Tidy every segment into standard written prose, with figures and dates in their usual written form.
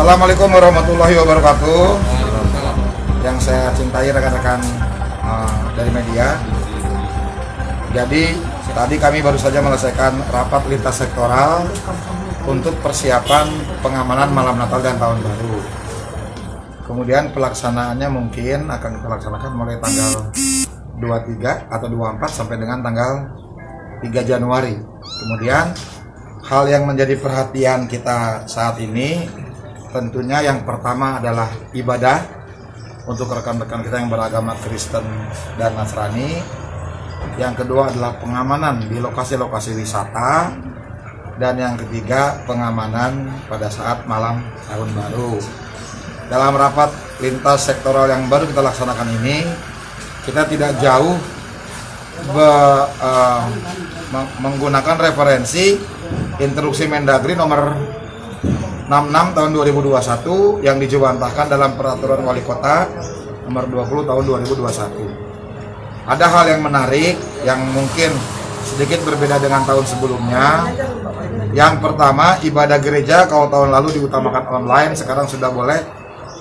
Assalamualaikum warahmatullahi wabarakatuh. Yang saya cintai rekan-rekan dari media. Jadi tadi kami baru saja menyelesaikan rapat lintas sektoral untuk persiapan pengamanan malam Natal dan Tahun Baru. Kemudian pelaksanaannya mungkin akan kita laksanakan mulai tanggal 23 atau 24 sampai dengan tanggal 3 Januari. Kemudian hal yang menjadi perhatian kita saat ini tentunya yang pertama adalah ibadah untuk rekan-rekan kita yang beragama Kristen dan Nasrani. Yang kedua adalah pengamanan di lokasi-lokasi wisata. Dan yang ketiga pengamanan pada saat malam Tahun Baru. Dalam rapat lintas sektoral yang baru kita laksanakan ini, kita tidak jauh menggunakan referensi instruksi Mendagri nomor 66 tahun 2021 yang dijawantahkan dalam peraturan wali kota nomor 20 tahun 2021. Ada hal yang menarik yang mungkin sedikit berbeda dengan tahun sebelumnya. Yang pertama, ibadah gereja kalau tahun lalu diutamakan online, sekarang sudah boleh,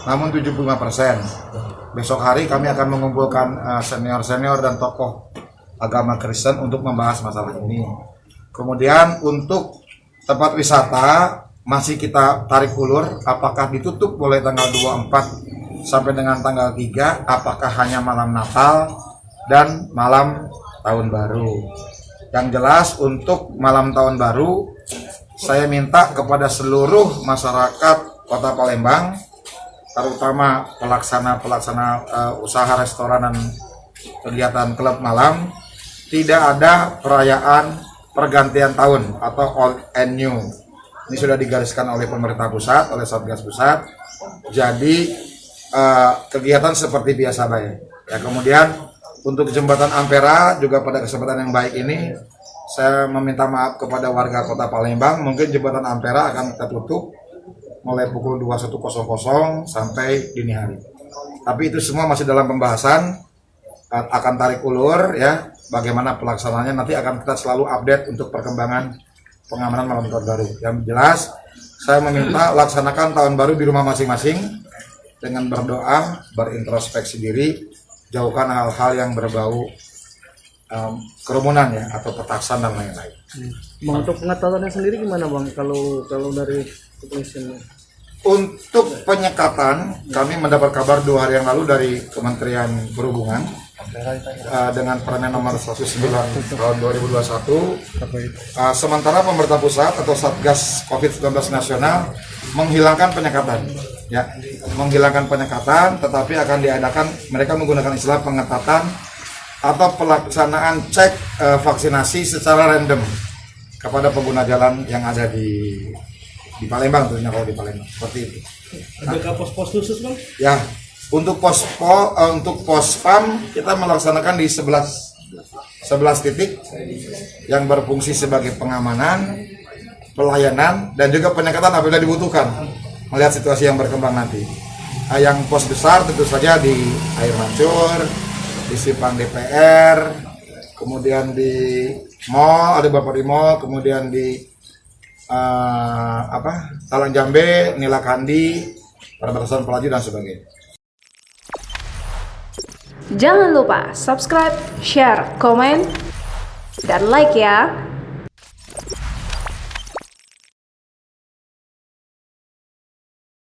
namun 75%. Besok hari kami akan mengumpulkan senior-senior dan tokoh agama Kristen untuk membahas masalah ini. Kemudian untuk tempat wisata masih kita tarik ulur, apakah ditutup mulai tanggal 24 sampai dengan tanggal 3, apakah hanya malam Natal dan malam Tahun Baru. Yang jelas untuk malam Tahun Baru, saya minta kepada seluruh masyarakat Kota Palembang, terutama pelaksana usaha restoran dan kegiatan klub malam, tidak ada perayaan pergantian tahun atau old and new. Ini sudah digariskan oleh pemerintah pusat, oleh Satgas Pusat. Jadi kegiatan seperti biasa baik. Ya, kemudian untuk jembatan Ampera juga pada kesempatan yang baik ini saya meminta maaf kepada warga Kota Palembang. Mungkin jembatan Ampera akan kita tutup mulai pukul 21.00 sampai dini hari. Tapi itu semua masih dalam pembahasan, akan tarik ulur ya. Bagaimana pelaksanaannya nanti akan kita selalu update untuk perkembangan pengamanan malam Tahun Baru. Yang jelas, saya meminta laksanakan Tahun Baru di rumah masing-masing dengan berdoa, berintrospeksi diri, jauhkan hal-hal yang berbau kerumunan ya atau petasan dan lain-lain. Bang, untuk pengetatannya sendiri gimana Bang? Kalau dari kepolisian? Untuk penyekatan, kami mendapat kabar 2 hari yang lalu dari Kementerian Perhubungan dengan Permen nomor 109 tahun 2021. Sementara pemerintah pusat atau Satgas COVID-19 nasional menghilangkan penyekatan, ya, menghilangkan penyekatan, tetapi akan diadakan, mereka menggunakan istilah pengetatan atau pelaksanaan cek vaksinasi secara random kepada pengguna jalan yang ada di Palembang, tentunya kalau di Palembang seperti itu. Adakah pos-pos khusus Bang? Ya. Untuk pospam kita melaksanakan di 11 titik yang berfungsi sebagai pengamanan, pelayanan, dan juga penyekatan apabila dibutuhkan melihat situasi yang berkembang nanti. Yang pos besar tentu saja di Air Mancur, di Simpang DPR, kemudian di mall, ada beberapa di mall, kemudian di Talang Jambe, Nilakandi, perbatasan Pelaju dan sebagainya. Jangan lupa subscribe, share, komen, dan like ya.